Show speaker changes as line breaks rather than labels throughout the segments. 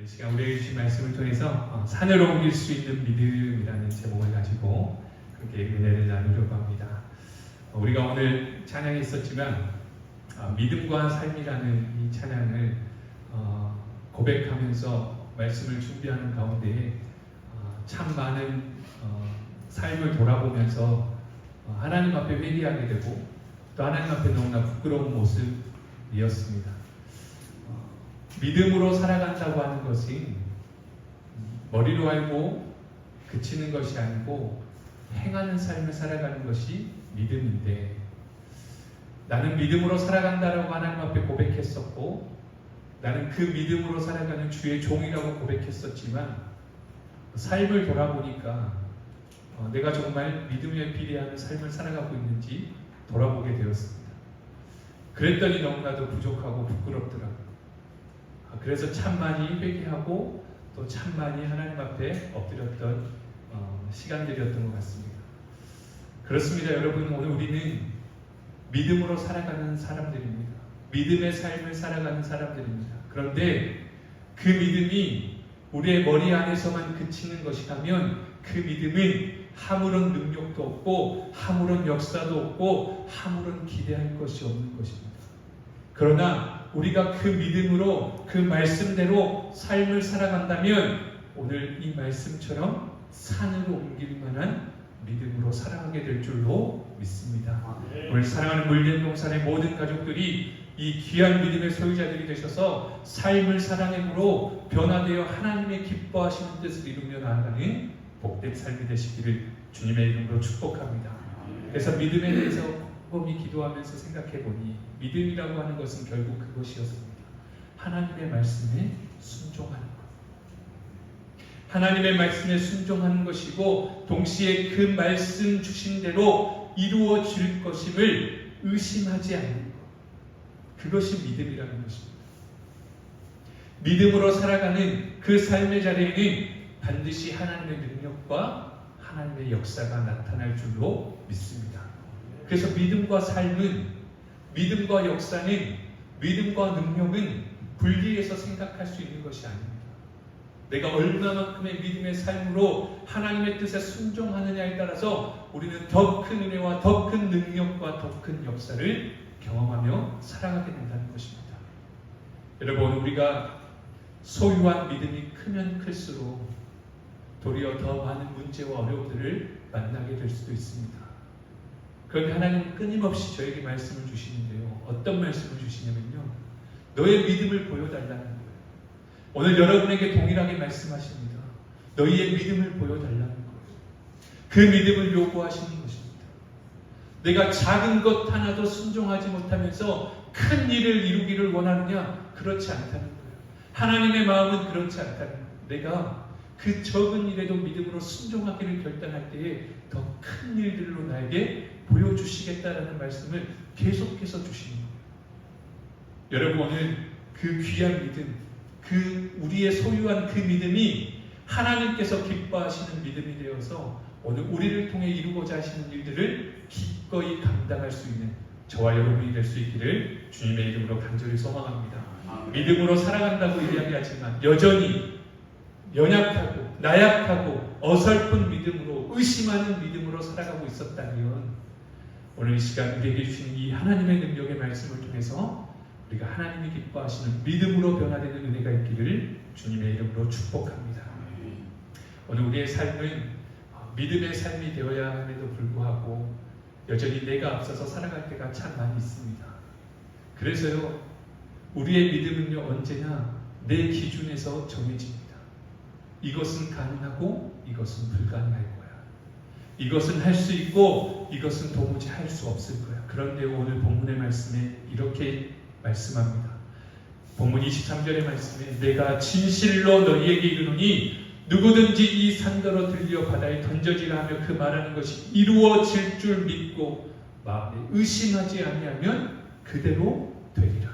이 시간 우리에게 주신 말씀을 통해서 산을 옮길 수 있는 믿음이라는 제목을 가지고 그렇게 은혜를 나누려고 합니다. 우리가 오늘 찬양이 있었지만 믿음과 삶이라는 이 찬양을 고백하면서 말씀을 준비하는 가운데 참 많은 삶을 돌아보면서 하나님 앞에 회개하게 되고 또 하나님 앞에 너무나 부끄러운 모습이었습니다. 믿음으로 살아간다고 하는 것이 머리로 알고 그치는 것이 아니고 행하는 삶을 살아가는 것이 믿음인데, 나는 믿음으로 살아간다라고 하나님 앞에 고백했었고 나는 그 믿음으로 살아가는 주의 종이라고 고백했었지만 삶을 돌아보니까 내가 정말 믿음에 비례하는 삶을 살아가고 있는지 돌아보게 되었습니다. 그랬더니 너무나도 부족하고 부끄럽더라고요. 그래서 참 많이 회개하고 또 참 많이 하나님 앞에 엎드렸던 시간들이었던 것 같습니다. 그렇습니다. 여러분, 오늘 우리는 믿음으로 살아가는 사람들입니다. 믿음의 삶을 살아가는 사람들입니다. 그런데 그 믿음이 우리의 머리 안에서만 그치는 것이라면 그 믿음은 아무런 능력도 없고 아무런 역사도 없고 아무런 기대할 것이 없는 것입니다. 그러나 우리가 그 믿음으로 그 말씀대로 삶을 살아간다면 오늘 이 말씀처럼 산으로 옮길 만한 믿음으로 살아가게 될 줄로 믿습니다. 오늘 사랑하는 물린동산의 모든 가족들이 이 귀한 믿음의 소유자들이 되셔서 삶을 사랑함으로 변화되어 하나님의 기뻐하시는 뜻을 이루며 나아가는 복된 삶이 되시기를 주님의 이름으로 축복합니다. 그래서 믿음에 대해서 곰곰이 기도하면서 생각해보니 믿음이라고 하는 것은 결국 그것이었습니다. 하나님의 말씀에 순종하는 것. 하나님의 말씀에 순종하는 것이고 동시에 그 말씀 주신 대로 이루어질 것임을 의심하지 않는 것. 그것이 믿음이라는 것입니다. 믿음으로 살아가는 그 삶의 자리에는 반드시 하나님의 능력과 하나님의 역사가 나타날 줄로 믿습니다. 그래서 믿음과 삶은, 믿음과 역사는, 믿음과 능력은 분리해서 생각할 수 있는 것이 아닙니다. 내가 얼마만큼의 믿음의 삶으로 하나님의 뜻에 순종하느냐에 따라서 우리는 더 큰 은혜와 더 큰 능력과 더 큰 역사를 경험하며 살아가게 된다는 것입니다. 여러분, 우리가 소유한 믿음이 크면 클수록 도리어 더 많은 문제와 어려움들을 만나게 될 수도 있습니다. 그런데 하나님은 끊임없이 저에게 말씀을 주시는데요. 어떤 말씀을 주시냐면요. 너의 믿음을 보여달라는 거예요. 오늘 여러분에게 동일하게 말씀하십니다. 너희의 믿음을 보여달라는 거예요. 그 믿음을 요구하시는 것입니다. 내가 작은 것 하나도 순종하지 못하면서 큰 일을 이루기를 원하느냐? 그렇지 않다는 거예요. 하나님의 마음은 그렇지 않다는 거예요. 내가 그 적은 일에도 믿음으로 순종하기를 결단할 때에 더 큰 일들로 나에게 보여주시겠다라는 말씀을 계속해서 주시는 거예요. 여러분, 오늘 그 귀한 믿음, 그 우리의 소유한 그 믿음이 하나님께서 기뻐하시는 믿음이 되어서 오늘 우리를 통해 이루고자 하시는 일들을 기꺼이 감당할 수 있는 저와 여러분이 될 수 있기를 주님의 이름으로 간절히 소망합니다. 믿음으로 살아간다고 이야기하지만 여전히 연약하고 나약하고 어설픈 믿음으로, 의심하는 믿음으로 살아가고 있었다면 오늘 이 시간 우리에게 주신 이 하나님의 능력의 말씀을 통해서 우리가 하나님이 기뻐하시는 믿음으로 변화되는 은혜가 있기를 주님의 이름으로 축복합니다. 오늘 우리의 삶은 믿음의 삶이 되어야 함에도 불구하고 여전히 내가 앞서서 살아갈 때가 참 많이 있습니다. 그래서요, 우리의 믿음은요, 언제나 내 기준에서 정해집니다. 이것은 가능하고 이것은 불가능할 거야. 이것은 할 수 있고 이것은 도무지 할 수 없을 거야. 그런데 오늘 본문의 말씀에 이렇게 말씀합니다. 본문 23절의 말씀에 내가 진실로 너희에게 이르노니 누구든지 이 산더러 들려 바다에 던져지라 하며 그 말하는 것이 이루어질 줄 믿고 마음에 의심하지 아니하면 그대로 되리라.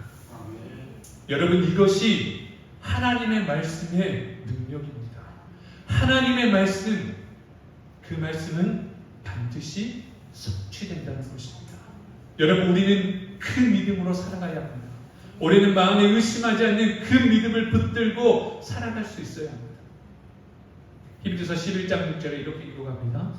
여러분, 이것이 하나님의 말씀의 능력입니다. 하나님의 말씀, 그 말씀은 반드시 성취된다는 것입니다. 여러분, 우리는 그 믿음으로 살아가야 합니다. 올해는 마음에 의심하지 않는 그 믿음을 붙들고 살아갈 수 있어야 합니다. 히브리서 11장 6절에 이렇게 기록합니다.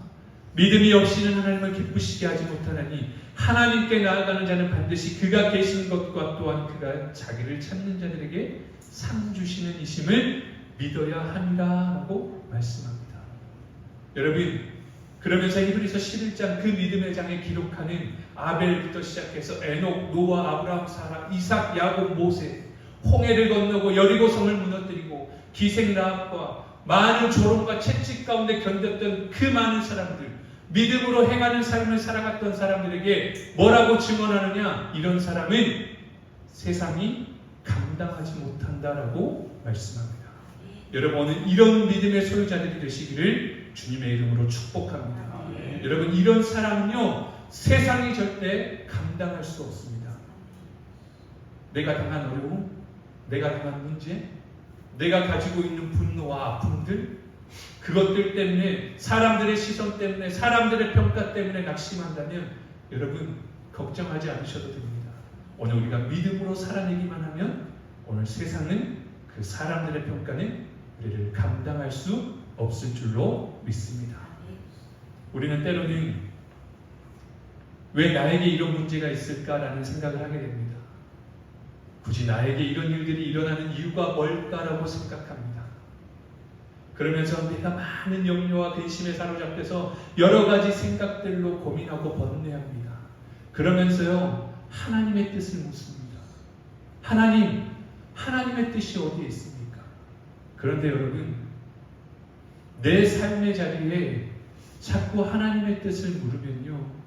믿음이 없이는 하나님을 기쁘시게 하지 못하나니 하나님께 나아가는 자는 반드시 그가 계신 것과 또한 그가 자기를 찾는 자들에게 상 주시는 이심을 믿어야 한다라고 말씀합니다. 여러분, 그러면서 히브리서 11장 그 믿음의 장에 기록하는 아벨부터 시작해서 에녹, 노아, 아브라함, 사라, 이삭, 야곱, 모세, 홍해를 건너고 여리고성을 무너뜨리고 기생 라합과 많은 조롱과 채찍 가운데 견뎠던 그 많은 사람들, 믿음으로 행하는 삶을 살아갔던 사람들에게 뭐라고 증언하느냐? 이런 사람은 세상이 감당하지 못한다라고 말씀합니다. 여러분, 오늘 이런 믿음의 소유자들이 되시기를 주님의 이름으로 축복합니다. 여러분, 이런 사람은요, 세상이 절대 감당할 수 없습니다. 내가 당한 어려움, 내가 당한 문제, 내가 가지고 있는 분노와 아픔들, 그것들 때문에, 사람들의 시선 때문에, 사람들의 평가 때문에 낙심한다면 여러분, 걱정하지 않으셔도 됩니다. 오늘 우리가 믿음으로 살아내기만 하면 오늘 세상은, 그 사람들의 평가는 우리를 감당할 수 없을 줄로 믿습니다. 우리는 때로는 왜 나에게 이런 문제가 있을까라는 생각을 하게 됩니다. 굳이 나에게 이런 일들이 일어나는 이유가 뭘까라고 생각합니다. 그러면서 내가 많은 염려와 근심에 사로잡혀서 여러 가지 생각들로 고민하고 번뇌합니다. 그러면서요, 하나님의 뜻을 묻습니다. 하나님의 뜻이 어디에 있습니까? 그런데 여러분, 내 삶의 자리에 자꾸 하나님의 뜻을 물으면요,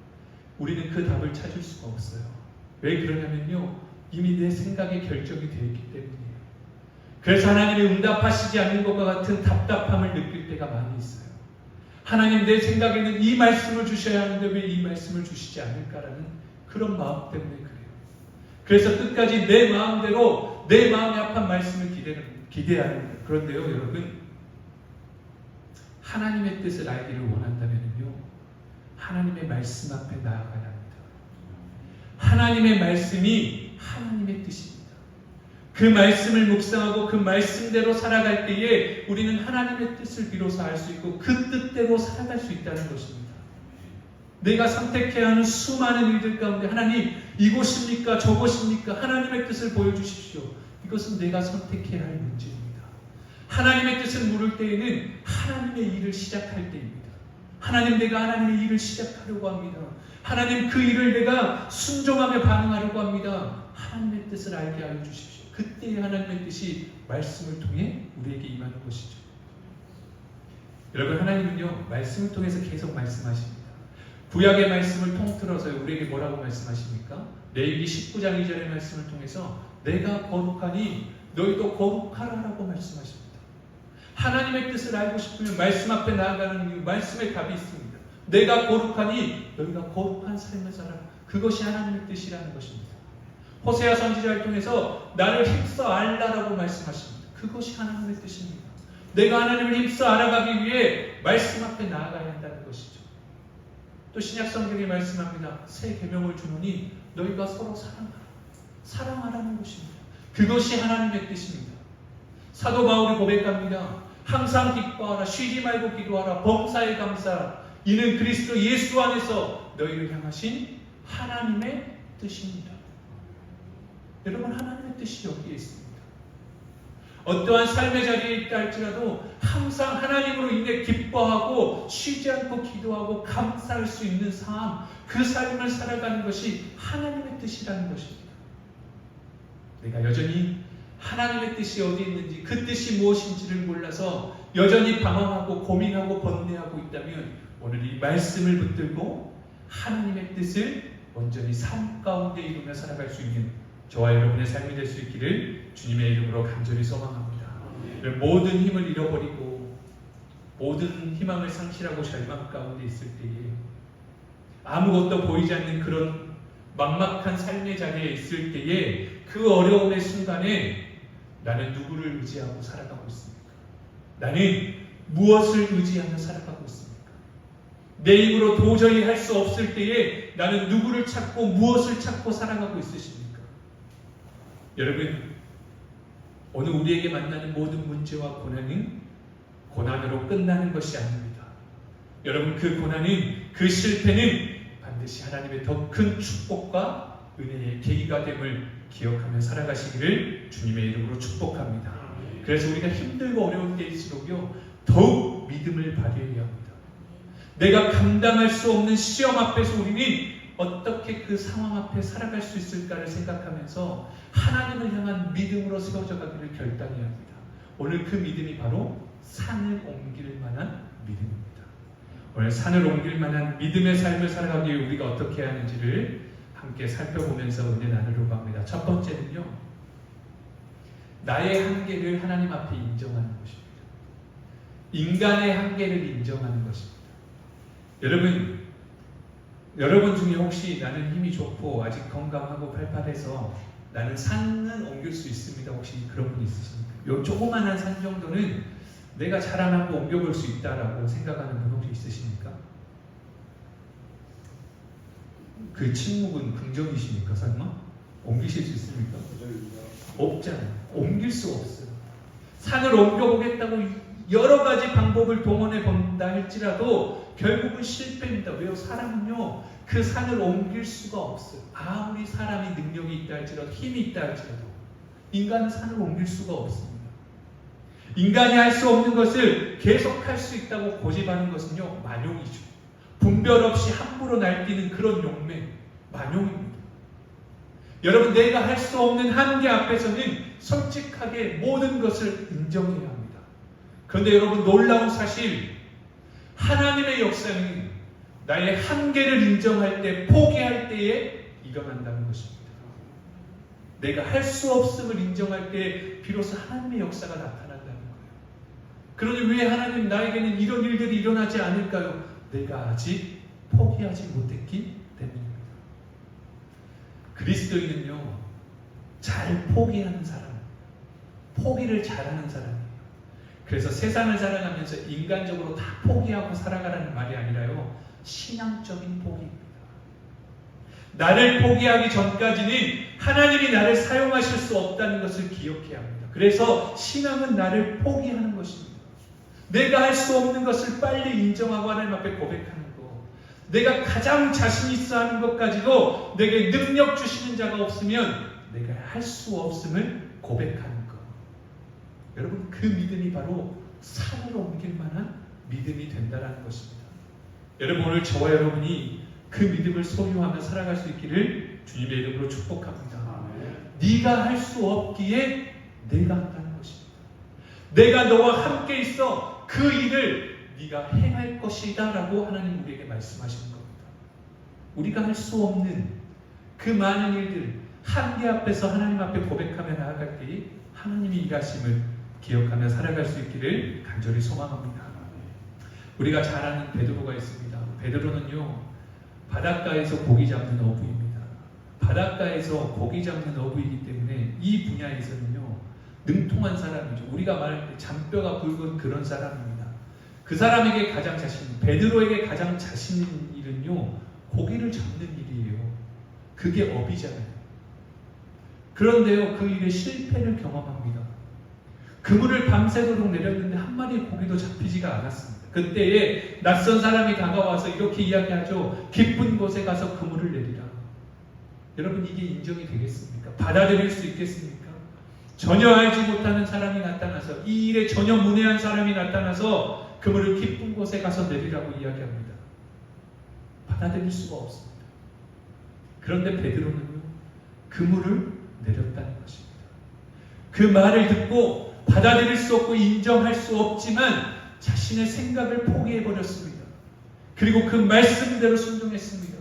우리는 그 답을 찾을 수가 없어요. 왜 그러냐면요, 이미 내 생각에 결정이 되어 있기 때문이에요. 그래서 하나님이 응답하시지 않는 것과 같은 답답함을 느낄 때가 많이 있어요. 하나님, 내 생각에는 이 말씀을 주셔야 하는데 왜 이 말씀을 주시지 않을까라는 그런 마음 때문에 그래요. 그래서 끝까지 내 마음대로 내 마음에 합한 말씀을 기대해야 합니다. 그런데요, 여러분, 하나님의 뜻을 알기를 원한다면요, 하나님의 말씀 앞에 나아가야 합니다. 하나님의 말씀이 하나님의 뜻입니다. 그 말씀을 묵상하고 그 말씀대로 살아갈 때에 우리는 하나님의 뜻을 비로소 알 수 있고 그 뜻대로 살아갈 수 있다는 것입니다. 내가 선택해야 하는 수많은 일들 가운데 하나님, 이곳입니까? 저곳입니까? 하나님의 뜻을 보여주십시오. 이것은 내가 선택해야 할 문제입니다. 하나님의 뜻을 물을 때에는 하나님의 일을 시작할 때입니다. 하나님, 내가 하나님의 일을 시작하려고 합니다. 하나님, 그 일을 내가 순종하며 반응하려고 합니다. 하나님의 뜻을 알게 하여 주십시오. 그때 하나님의 뜻이 말씀을 통해 우리에게 임하는 것이죠. 여러분, 하나님은요, 말씀을 통해서 계속 말씀하십니다. 구약의 말씀을 통틀어서 우리에게 뭐라고 말씀하십니까? 레위기 19장 2절의 말씀을 통해서 내가 거룩하니 너희도 거룩하라라고 말씀하십니다. 하나님의 뜻을 알고 싶으면 말씀 앞에 나아가는 이유, 말씀에 답이 있습니다. 내가 거룩하니 너희가 거룩한 삶을 살아라. 그것이 하나님의 뜻이라는 것입니다. 호세아 선지자를 통해서 나를 힘써 알라라고 말씀하십니다. 그것이 하나님의 뜻입니다. 내가 하나님을 힘써 알아가기 위해 말씀 앞에 나아가야 한다는 것이죠. 또 신약 성경에 말씀합니다. 새 계명을 주노니 너희가 서로 사랑하라는 것입니다. 그것이 하나님의 뜻입니다. 사도 바울이 고백합니다. 항상 기뻐하라, 쉬지 말고 기도하라, 범사에 감사하라. 이는 그리스도 예수 안에서 너희를 향하신 하나님의 뜻입니다. 여러분, 하나님의 뜻이 여기에 있습니다. 어떠한 삶의 자리에 있다 할지라도 항상 하나님으로 인해 기뻐하고 쉬지 않고 기도하고 감사할 수 있는 삶, 그 삶을 살아가는 것이 하나님의 뜻이라는 것입니다. 내가 여전히 하나님의 뜻이 어디 있는지, 그 뜻이 무엇인지를 몰라서 여전히 방황하고 고민하고 번뇌하고 있다면 오늘 이 말씀을 붙들고 하나님의 뜻을 온전히 삶 가운데 이루며 살아갈 수 있는 저와 여러분의 삶이 될 수 있기를 주님의 이름으로 간절히 소망합니다. 모든 힘을 잃어버리고 모든 희망을 상실하고 절망 가운데 있을 때에 아무것도 보이지 않는 그런 막막한 삶의 자리에 있을 때에 그 어려움의 순간에 나는 누구를 의지하고 살아가고 있습니까? 나는 무엇을 의지하며 살아가고 있습니까? 내 힘으로 도저히 할 수 없을 때에 나는 누구를 찾고 무엇을 찾고 살아가고 있으십니까? 여러분, 오늘 우리에게 만나는 모든 문제와 고난은 고난으로 끝나는 것이 아닙니다. 여러분, 그 고난은, 그 실패는 반드시 하나님의 더 큰 축복과 은혜의 계기가 됨을 기억하며 살아가시기를 주님의 이름으로 축복합니다. 그래서 우리가 힘들고 어려운 때일수록요, 더욱 믿음을 발휘해야 합니다. 내가 감당할 수 없는 시험 앞에서 우리는 어떻게 그 상황 앞에 살아갈 수 있을까를 생각하면서 하나님을 향한 믿음으로 세워져 가기를 결단해야 합니다. 오늘 그 믿음이 바로 산을 옮길 만한 믿음입니다. 오늘 산을 옮길 만한 믿음의 삶을 살아가기 위해 우리가 어떻게 해야 하는지를 함께 살펴보면서 은혜 나누려고 합니다. 첫 번째는요, 나의 한계를 하나님 앞에 인정하는 것입니다. 인간의 한계를 인정하는 것입니다. 여러분 중에 혹시 나는 힘이 좋고 아직 건강하고 팔팔해서 나는 산은 옮길 수 있습니다. 혹시 그런 분 있으십니까? 요 조그만한 산 정도는 내가 자라나고 옮겨볼 수 있다라고 생각하는 분 혹시 있으십니까? 그 침묵은 긍정이십니까? 설마? 옮기실 수 있습니까? 없잖아요. 옮길 수 없어요. 산을 옮겨보겠다고 여러 가지 방법을 동원해 본다 할지라도 결국은 실패입니다. 왜요? 사람은요, 그 산을 옮길 수가 없어요. 아무리 사람이 능력이 있다 할지라도, 힘이 있다 할지라도 인간은 산을 옮길 수가 없습니다. 인간이 할 수 없는 것을 계속할 수 있다고 고집하는 것은요, 만용이죠. 분별 없이 함부로 날뛰는 그런 용맹, 만용입니다. 여러분, 내가 할 수 없는 한계 앞에서는 솔직하게 모든 것을 인정해야 합니다. 그런데 여러분, 놀라운 사실, 하나님의 역사는 나의 한계를 인정할 때, 포기할 때에 일어난다는 것입니다. 내가 할 수 없음을 인정할 때 비로소 하나님의 역사가 나타난다는 거예요. 그러니 왜 하나님 나에게는 이런 일들이 일어나지 않을까요? 내가 아직 포기하지 못했기 때문입니다. 그리스도인은요, 잘 포기하는 사람, 포기를 잘하는 사람이에요. 그래서 세상을 살아가면서 인간적으로 다 포기하고 살아가라는 말이 아니라요, 신앙적인 포기입니다. 나를 포기하기 전까지는 하나님이 나를 사용하실 수 없다는 것을 기억해야 합니다. 그래서 신앙은 나를 포기하는 것입니다. 내가 할 수 없는 것을 빨리 인정하고 하나님 앞에 고백하는 것, 내가 가장 자신 있어 하는 것까지도 내게 능력 주시는 자가 없으면 내가 할 수 없음을 고백하는 것, 여러분, 그 믿음이 바로 산을 옮길 만한 믿음이 된다는 것입니다. 여러분, 오늘 저와 여러분이 그 믿음을 소유하며 살아갈 수 있기를 주님의 이름으로 축복합니다. 네가 할 수 없기에 내가 한다는 것입니다. 내가 너와 함께 있어 그 일을 네가 행할 것이다 라고 하나님 우리에게 말씀하시는 겁니다. 우리가 할 수 없는 그 많은 일들, 한계 앞에서 하나님 앞에 고백하며 나아갈 때 하나님이 일하심을 기억하며 살아갈 수 있기를 간절히 소망합니다. 우리가 잘 아는 베드로가 있습니다. 베드로는요, 바닷가에서 고기 잡는 어부입니다. 바닷가에서 고기 잡는 어부이기 때문에 이 분야에서는요, 능통한 사람이죠. 우리가 말할 때 잔뼈가 굵은 그런 사람입니다. 그 사람에게 가장 베드로에게 가장 자신 있는 일은요, 고기를 잡는 일이에요. 그게 업이잖아요. 그런데요, 그 일에 실패를 경험합니다. 그물을 밤새도록 내렸는데 한 마리의 고기도 잡히지가 않았습니다. 그때에 낯선 사람이 다가와서 이렇게 이야기하죠. 깊은 곳에 가서 그물을 내리라. 여러분, 이게 인정이 되겠습니까? 받아들일 수 있겠습니까? 전혀 알지 못하는 사람이 나타나서, 이 일에 전혀 문외한 사람이 나타나서 그물을 깊은 곳에 가서 내리라고 이야기합니다. 받아들일 수가 없습니다. 그런데 베드로는요, 그물을 내렸다는 것입니다. 그 말을 듣고 받아들일 수 없고 인정할 수 없지만 자신의 생각을 포기해버렸습니다. 그리고 그 말씀대로 순종했습니다.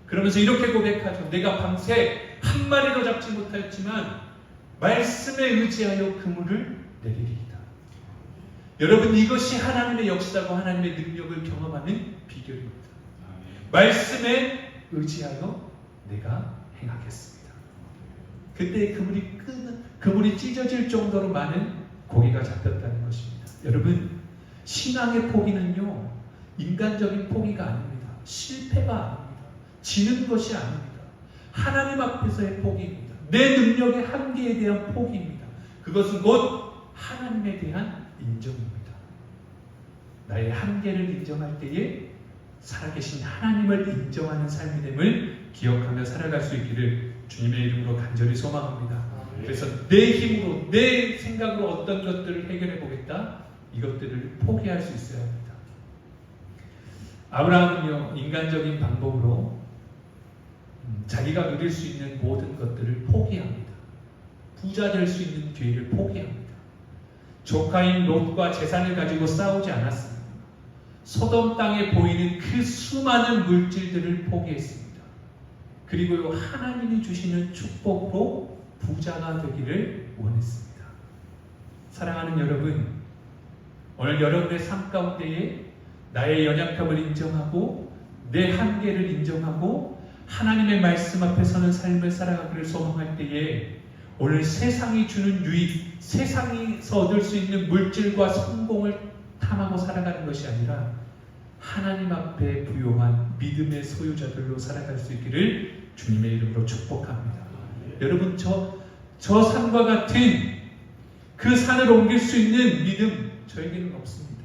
그러면서 이렇게 고백하죠. 내가 밤새 한 마리도 잡지 못하였지만 말씀에 의지하여 그물을 내리리이다. 여러분, 이것이 하나님의 역사고 하나님의 능력을 경험하는 비결입니다. 말씀에 의지하여 내가 행하겠습니다. 그때 그물이 찢어질 정도로 많은 고기가 잡혔다는 것입니다. 여러분, 신앙의 포기는요, 인간적인 포기가 아닙니다. 실패가 아닙니다. 지는 것이 아닙니다. 하나님 앞에서의 포기입니다. 내 능력의 한계에 대한 포기입니다. 그것은 곧 하나님에 대한 인정입니다. 나의 한계를 인정할 때에 살아계신 하나님을 인정하는 삶이 됨을 기억하며 살아갈 수 있기를 주님의 이름으로 간절히 소망합니다. 그래서 내 힘으로, 내 생각으로 어떤 것들을 해결해 보겠다, 이것들을 포기할 수 있어야 합니다. 아브라함은요, 인간적인 방법으로 자기가 누릴 수 있는 모든 것들을 포기합니다. 부자 될 수 있는 기회를 포기합니다. 조카인 롯과 재산을 가지고 싸우지 않았습니다. 소돔 땅에 보이는 그 수많은 물질들을 포기했습니다. 그리고 하나님이 주시는 축복으로 부자가 되기를 원했습니다. 사랑하는 여러분, 오늘 여러분의 삶 가운데에 나의 연약함을 인정하고 내 한계를 인정하고 하나님의 말씀 앞에 서는 삶을 살아가기를 소망할 때에 오늘 세상이 주는 유익, 세상에서 얻을 수 있는 물질과 성공을 탐하고 살아가는 것이 아니라 하나님 앞에 부요한 믿음의 소유자들로 살아갈 수 있기를 주님의 이름으로 축복합니다. 여러분, 저 산과 같은 그 산을 옮길 수 있는 믿음 저에게는 없습니다.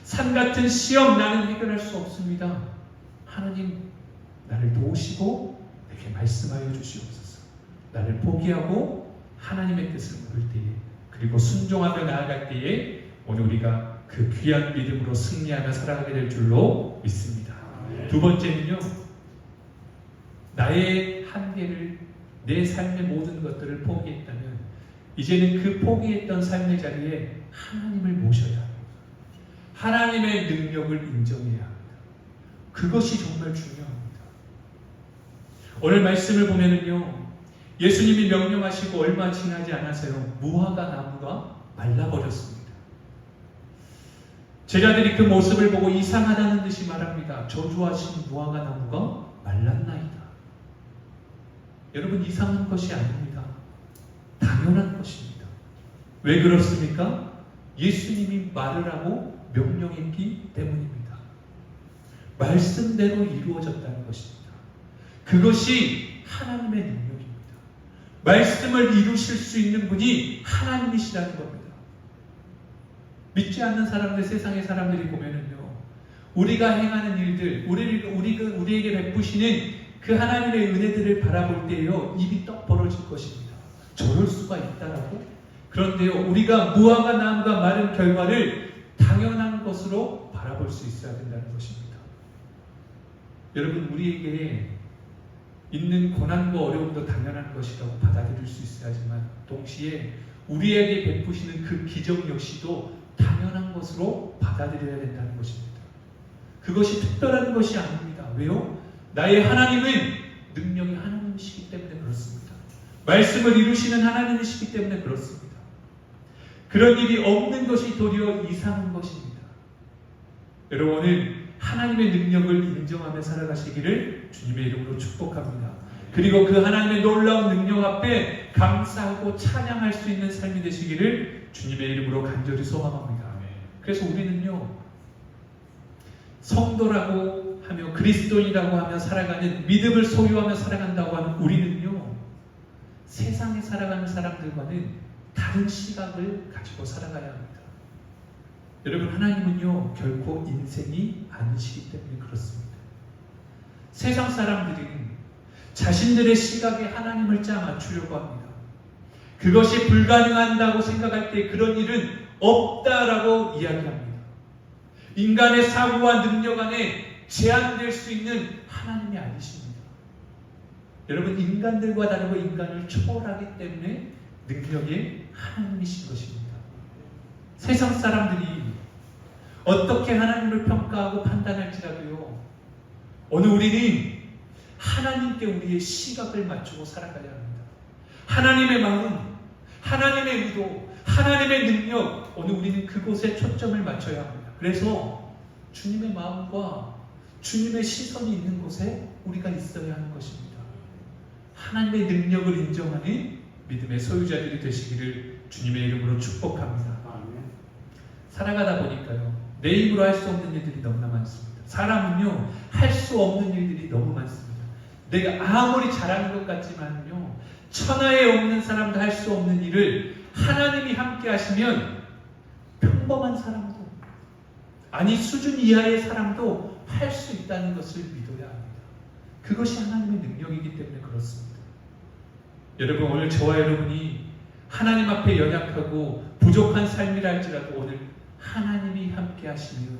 산 같은 시험 나는 해결할 수 없습니다. 하나님 나를 도우시고 내게 말씀하여 주시옵소서. 나를 포기하고 하나님의 뜻을 물을 때에, 그리고 순종하며 나아갈 때에 오늘 우리가 그 귀한 믿음으로 승리하며 살아가게 될 줄로 믿습니다. 두 번째는요, 나의 한계를, 내 삶의 모든 것들을 포기했다면 이제는 그 포기했던 삶의 자리에 하나님을 모셔야 합니다. 하나님의 능력을 인정해야 합니다. 그것이 정말 중요합니다. 오늘 말씀을 보면은요, 예수님이 명령하시고 얼마 지나지 않아서요, 무화과 나무가 말라버렸습니다. 제자들이 그 모습을 보고 이상하다는 듯이 말합니다. 저주하신 무화과 나무가 말랐나이다. 여러분, 이상한 것이 아닙니다. 당연한 것입니다. 왜 그렇습니까? 예수님이 말을 하고 명령했기 때문입니다. 말씀대로 이루어졌다는 것입니다. 그것이 하나님의 능력입니다. 말씀을 이루실 수 있는 분이 하나님이시라는 겁니다. 믿지 않는 사람들, 세상의 사람들이 보면은요, 우리가 행하는 일들, 우리에게 베푸시는 그 하나님의 은혜들을 바라볼 때요, 입이 떡 벌어질 것입니다. 저럴 수가 있다라고? 그런데요, 우리가 무화과 나무가 마른 결과를 당연한 것으로 바라볼 수 있어야 된다는 것입니다. 여러분, 우리에게 있는 고난과 어려움도 당연한 것이라고 받아들일 수 있어야지만 동시에 우리에게 베푸시는 그 기적 역시도 당연한 것으로 받아들여야 된다는 것입니다. 그것이 특별한 것이 아닙니다. 왜요? 나의 하나님은 능력이 하나님이시기 때문에 그렇습니다. 말씀을 이루시는 하나님이시기 때문에 그렇습니다. 그런 일이 없는 것이 도리어 이상한 것입니다. 여러분, 오늘 하나님의 능력을 인정하며 살아가시기를 주님의 이름으로 축복합니다. 그리고 그 하나님의 놀라운 능력 앞에 감사하고 찬양할 수 있는 삶이 되시기를 주님의 이름으로 간절히 소망합니다. 그래서 우리는요, 성도라고 하며 그리스도인이라고 하며 살아가는, 믿음을 소유하며 살아간다고 하는 우리는요, 세상에 살아가는 사람들과는 다른 시각을 가지고 살아가야 합니다. 여러분, 하나님은요, 결코 인생이 아니시기 때문에 그렇습니다. 세상 사람들이 자신들의 시각에 하나님을 짜 맞추려고 합니다. 그것이 불가능한다고 생각할 때 그런 일은 없다라고 이야기합니다. 인간의 사고와 능력 안에 제한될 수 있는 하나님이 아니십니다. 여러분, 인간들과 다르고 인간을 초월하기 때문에 능력의 하나님이신 것입니다. 세상 사람들이 어떻게 하나님을 평가하고 판단할지라도요, 오늘 우리는 하나님께 우리의 시각을 맞추고 살아가야 합니다. 하나님의 마음, 하나님의 의도, 하나님의 능력, 오늘 우리는 그곳에 초점을 맞춰야 합니다. 그래서 주님의 마음과 주님의 시선이 있는 곳에 우리가 있어야 하는 것입니다. 하나님의 능력을 인정하는 믿음의 소유자들이 되시기를 주님의 이름으로 축복합니다. 살아가다 보니까요, 내 힘으로 할 수 없는 일들이 너무나 많습니다. 사람은요, 할 수 없는 일들이 너무 많습니다. 내가 아무리 잘하는 것 같지만요, 천하에 없는 사람도 할 수 없는 일을 하나님이 함께 하시면 평범한 사람도, 아니 수준 이하의 사람도 할 수 있다는 것을 믿어야 합니다. 그것이 하나님의 능력이기 때문에 그렇습니다. 여러분, 오늘 저와 여러분이 하나님 앞에 연약하고 부족한 삶이라 할지라도 오늘 하나님이 함께 하시면,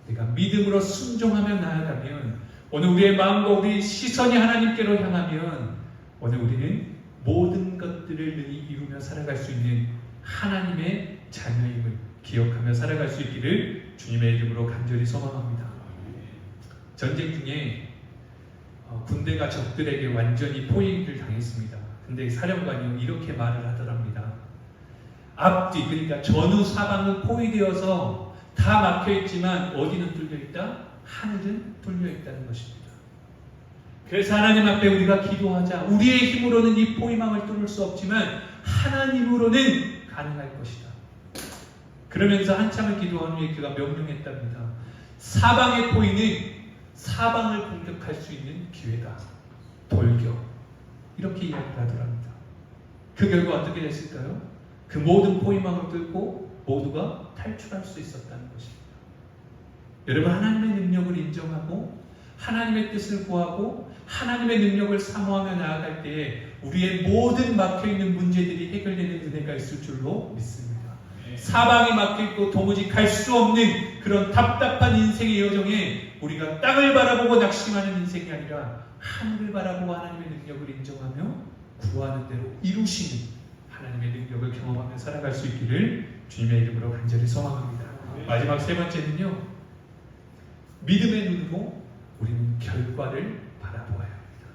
내가 믿음으로 순종하며 나아가면, 오늘 우리의 마음과 우리 시선이 하나님께로 향하면 오늘 우리는 모든 것들을 능히 이루며 살아갈 수 있는 하나님의 자녀임을 기억하며 살아갈 수 있기를 주님의 이름으로 간절히 소망합니다. 전쟁 중에 군대가 적들에게 완전히 포위를 당했습니다. 근데 사령관이 이렇게 말을 하더랍니다. 앞뒤, 그러니까 전후 사방은 포위되어서 다 막혀있지만 어디는 뚫려있다? 하늘은 뚫려있다는 것입니다. 그래서 하나님 앞에 우리가 기도하자. 우리의 힘으로는 이 포위망을 뚫을 수 없지만 하나님으로는 가능할 것이다. 그러면서 한참을 기도한 후에 그가 명령했답니다. 사방의 포위는 사방을 공격할 수 있는 기회다. 돌격. 이렇게 이야기를 하더랍니다. 그 결과 어떻게 됐을까요? 그 모든 포위망을 뚫고 모두가 탈출할 수 있었다는 것입니다. 여러분, 하나님의 능력을 인정하고 하나님의 뜻을 구하고 하나님의 능력을 사모하며 나아갈 때에 우리의 모든 막혀있는 문제들이 해결되는 은혜가 있을 줄로 믿습니다. 사방이 막혀있고 도무지 갈 수 없는 그런 답답한 인생의 여정에 우리가 땅을 바라보고 낙심하는 인생이 아니라 하늘을 바라보고 하나님의 능력을 인정하며 구하는 대로 이루시는 하나님의 능력을 경험하며 살아갈 수 있기를 주님의 이름으로 간절히 소망합니다. 마지막 세 번째는요, 믿음의 눈으로 우리는 결과를 바라보아야 합니다.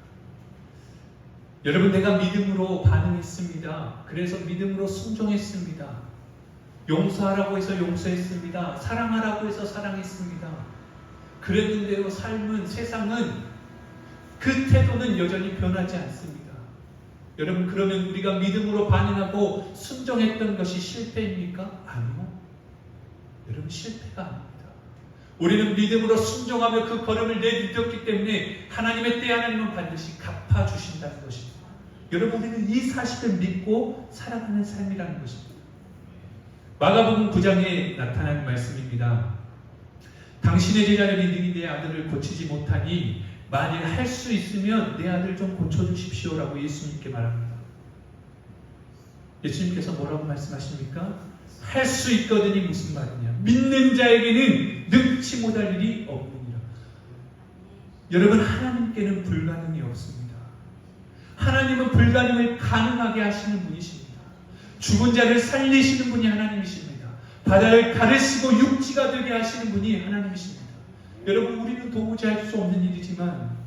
여러분, 내가 믿음으로 반응했습니다. 그래서 믿음으로 순종했습니다. 용서하라고 해서 용서했습니다. 사랑하라고 해서 사랑했습니다. 그랬는데요, 삶은, 세상은 그 태도는 여전히 변하지 않습니다. 여러분, 그러면 우리가 믿음으로 반응하고 순종했던 것이 실패입니까? 아니요. 여러분, 실패가 아닙니다. 우리는 믿음으로 순종하며 그 걸음을 내딛었기 때문에 하나님의 때 하나님은 반드시 갚아주신다는 것입니다. 여러분, 우리는 이 사실을 믿고 살아가는 삶이라는 것입니다. 마가복음 9장에 나타난 말씀입니다. 당신의 제자들이 능히 내 아들을 고치지 못하니 만일 할 수 있으면 내 아들 좀 고쳐주십시오라고 예수님께 말합니다. 예수님께서 뭐라고 말씀하십니까? 할 수 있거든이 무슨 말이냐? 믿는 자에게는 능치 못할 일이 없느니라. 여러분, 하나님께는 불가능이 없습니다. 하나님은 불가능을 가능하게 하시는 분이십니다. 죽은 자를 살리시는 분이 하나님이십니다. 바다를 가르시고 육지가 되게 하시는 분이 하나님이십니다. 여러분, 우리는 도무지 할 수 없는 일이지만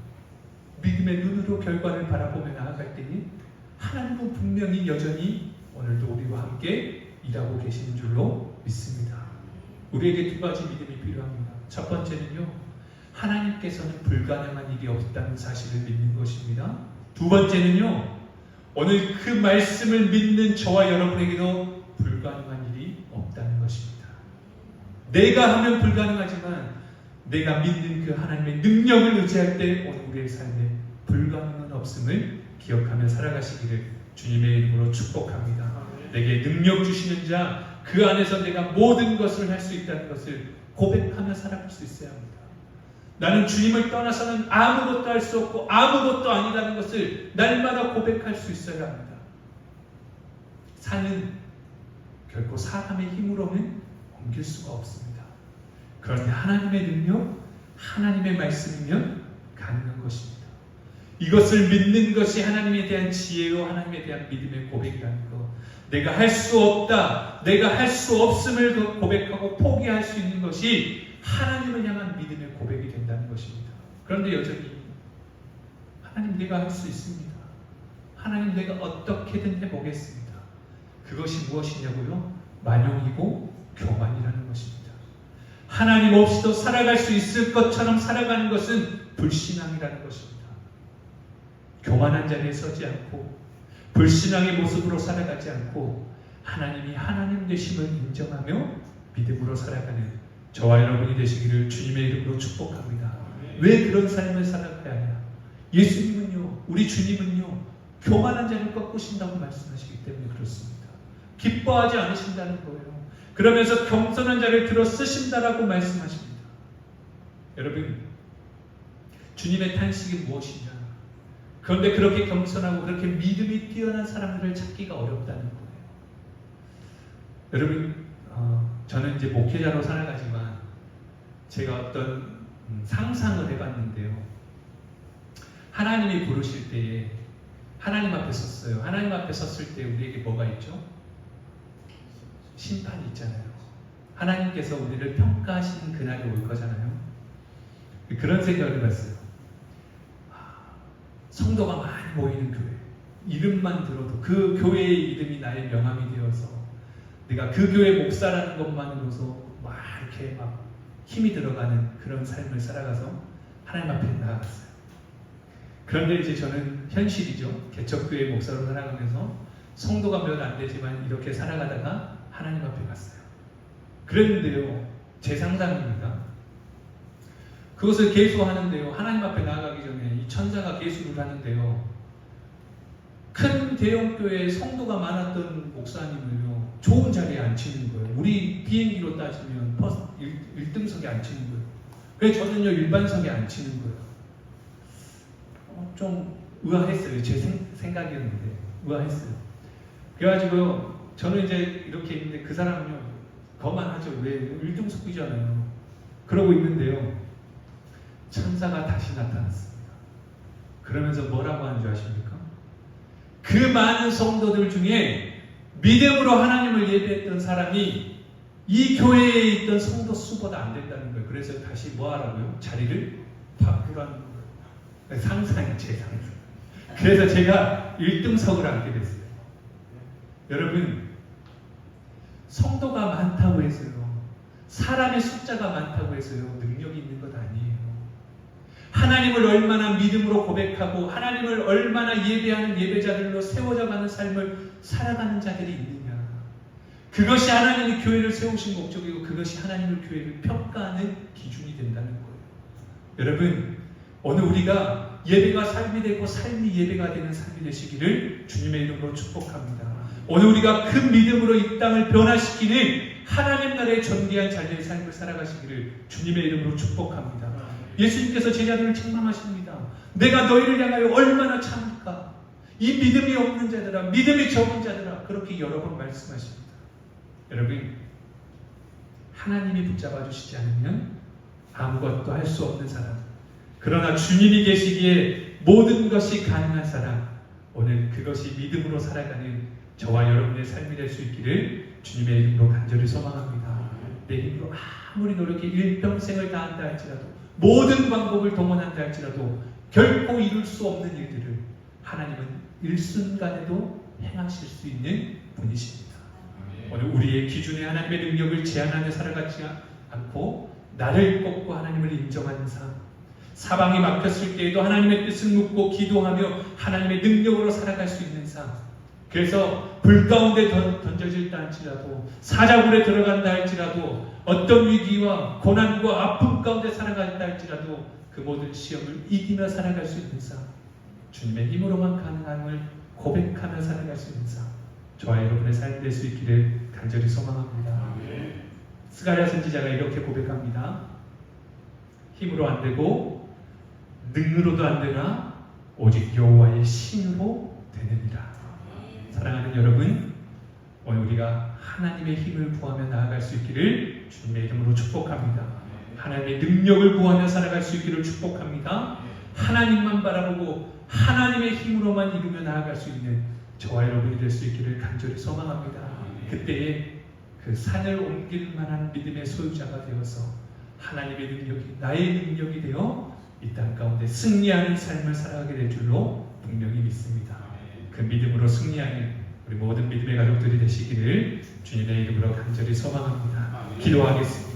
믿음의 눈으로 결과를 바라보며 나아갈 때에 하나님은 분명히 여전히 오늘도 우리와 함께 일하고 계시는 줄로 믿습니다. 우리에게 두 가지 믿음이 필요합니다. 첫 번째는요, 하나님께서는 불가능한 일이 없다는 사실을 믿는 것입니다. 두 번째는요, 오늘 그 말씀을 믿는 저와 여러분에게도 불가능한 일이 없다는 것입니다. 내가 하면 불가능하지만 내가 믿는 그 하나님의 능력을 의지할 때 오늘 우리의 삶에 불가능은 없음을 기억하며 살아가시기를 주님의 이름으로 축복합니다. 내게 능력 주시는 자, 그 안에서 내가 모든 것을 할 수 있다는 것을 고백하며 살아갈 수 있어야 합니다. 나는 주님을 떠나서는 아무것도 할 수 없고 아무것도 아니라는 것을 날마다 고백할 수 있어야 합니다. 산은 결코 사람의 힘으로는 옮길 수가 없습니다. 그런데 하나님의 능력, 하나님의 말씀이면 가능한 것입니다. 이것을 믿는 것이 하나님에 대한 지혜요, 하나님에 대한 믿음의 고백이라는 것. 내가 할 수 없다, 내가 할 수 없음을 고백하고 포기할 수 있는 것이 하나님을 향한 믿음의 고백이 된다는 것입니다. 그런데 여전히 하나님, 내가 할 수 있습니다. 하나님, 내가 어떻게든 해보겠습니다. 그것이 무엇이냐고요? 만용이고 교만이라는 것입니다. 하나님 없이도 살아갈 수 있을 것처럼 살아가는 것은 불신앙이라는 것입니다. 교만한 자리에 서지 않고 불신앙의 모습으로 살아가지 않고 하나님이 하나님 되심을 인정하며 믿음으로 살아가는 저와 여러분이 되시기를 주님의 이름으로 축복합니다. 왜 그런 삶을 살아가야 하냐? 예수님은요, 우리 주님은요, 교만한 자를 꺾으신다고 말씀하시기 때문에 그렇습니다. 기뻐하지 않으신다는 거예요. 그러면서 겸손한 자를 들어 쓰신다라고 말씀하십니다. 여러분, 주님의 탄식이 무엇이냐? 그런데 그렇게 겸손하고 그렇게 믿음이 뛰어난 사람들을 찾기가 어렵다는 거예요. 여러분, 저는 이제 목회자로 살아가지만 제가 어떤 상상을 해봤는데요. 하나님이 부르실 때에 하나님 앞에 섰어요. 하나님 앞에 섰을 때 우리에게 뭐가 있죠? 심판이 있잖아요. 하나님께서 우리를 평가하시는 그날이 올 거잖아요. 그런 생각을 해봤어요. 성도가 많이 모이는 교회, 이름만 들어도 그 교회의 이름이 나의 명함이 되어서 내가 그 교회 목사라는 것만으로서 막 이렇게 막 힘이 들어가는 그런 삶을 살아가서 하나님 앞에 나아갔어요. 그런데 이제 저는 현실이죠. 개척교회 목사로 살아가면서 성도가 몇 안 되지만 이렇게 살아가다가 하나님 앞에 갔어요. 그랬는데요, 제 상상입니다. 그것을 계수하는데요, 하나님 앞에 나아가기 전에 이 천사가 계수를 하는데요, 큰 대형교회에 성도가 많았던 목사님을요, 좋은 자리에 앉히는 거예요. 우리 비행기로 따지면 1등석에 앉히는 거예요. 왜 저는요, 일반석에 앉히는 거예요. 좀 의아했어요. 제 생각이었는데 의아했어요. 그래가지고요, 저는 이제 이렇게 있는데 그 사람은요, 거만하죠. 왜 1등석이잖아요. 그러고 있는데요, 천사가 다시 나타났습니다. 그러면서 뭐라고 하는 줄 아십니까? 그 많은 성도들 중에 믿음으로 하나님을 예배했던 사람이 이 교회에 있던 성도 수보다 안 된다는 거예요. 그래서 다시 뭐 하라고요? 자리를 바꾸라는 거예요. 상상이 제 상상. 그래서 제가 1등석을 앉게 됐어요. 여러분, 성도가 많다고 해서요, 사람의 숫자가 많다고 해서요, 능력이 있는 것 아니에요. 하나님을 얼마나 믿음으로 고백하고 하나님을 얼마나 예배하는 예배자들로 세워져가는 삶을 살아가는 자들이 있느냐, 그것이 하나님이 교회를 세우신 목적이고 그것이 하나님의 교회를 평가하는 기준이 된다는 거예요. 여러분, 오늘 우리가 예배가 삶이 되고 삶이 예배가 되는 삶이 되시기를 주님의 이름으로 축복합니다. 오늘 우리가 그 믿음으로 이 땅을 변화시키는 하나님 나라의 존귀한 자녀의 삶을 살아가시기를 주님의 이름으로 축복합니다. 예수님께서 제자들을 책망하십니다. 내가 너희를 향하여 얼마나 참을까? 이 믿음이 없는 자들아, 믿음이 적은 자들아, 그렇게 여러 번 말씀하십니다. 여러분, 하나님이 붙잡아 주시지 않으면 아무것도 할 수 없는 사람, 그러나 주님이 계시기에 모든 것이 가능한 사람, 오늘 그것이 믿음으로 살아가는 저와 여러분의 삶이 될 수 있기를 주님의 이름으로 간절히 소망합니다. 내 힘으로 아무리 노력해 일평생을 다한다 할지라도, 모든 방법을 동원한다 할지라도 결코 이룰 수 없는 일들을 하나님은 일순간에도 행하실 수 있는 분이십니다. 오늘 우리의 기준에 하나님의 능력을 제한하며 살아가지 않고 나를 꺾고 하나님을 인정하는 삶, 사방이 막혔을 때에도 하나님의 뜻을 묻고 기도하며 하나님의 능력으로 살아갈 수 있는 삶, 그래서 불 가운데 던져질다 할지라도, 사자굴에 들어간다 할지라도, 어떤 위기와 고난과 아픔 가운데 살아간다 할지라도 그 모든 시험을 이기며 살아갈 수 있는 삶, 주님의 힘으로만 가능함을 고백하며 살아갈 수 있는 삶, 저와 여러분의 삶이 될 수 있기를 간절히 소망합니다. 스가랴 선지자가 이렇게 고백합니다. 힘으로 안 되고 능으로도 안 되나 오직 여호와의 신으로 되느니라. 사랑하는 여러분, 오늘 우리가 하나님의 힘을 구하며 나아갈 수 있기를 주님의 이름으로 축복합니다. 하나님의 능력을 구하며 살아갈 수 있기를 축복합니다. 하나님만 바라보고 하나님의 힘으로만 이루며 나아갈 수 있는 저와 여러분이 될 수 있기를 간절히 소망합니다. 그때에 그 산을 옮길 만한 믿음의 소유자가 되어서 하나님의 능력이 나의 능력이 되어 이 땅 가운데 승리하는 삶을 살아가게 될 줄로 분명히 믿습니다. 그 믿음으로 승리하는 우리 모든 믿음의 가족들이 되시기를 주님의 이름으로 간절히 소망합니다. 기도하겠습니다.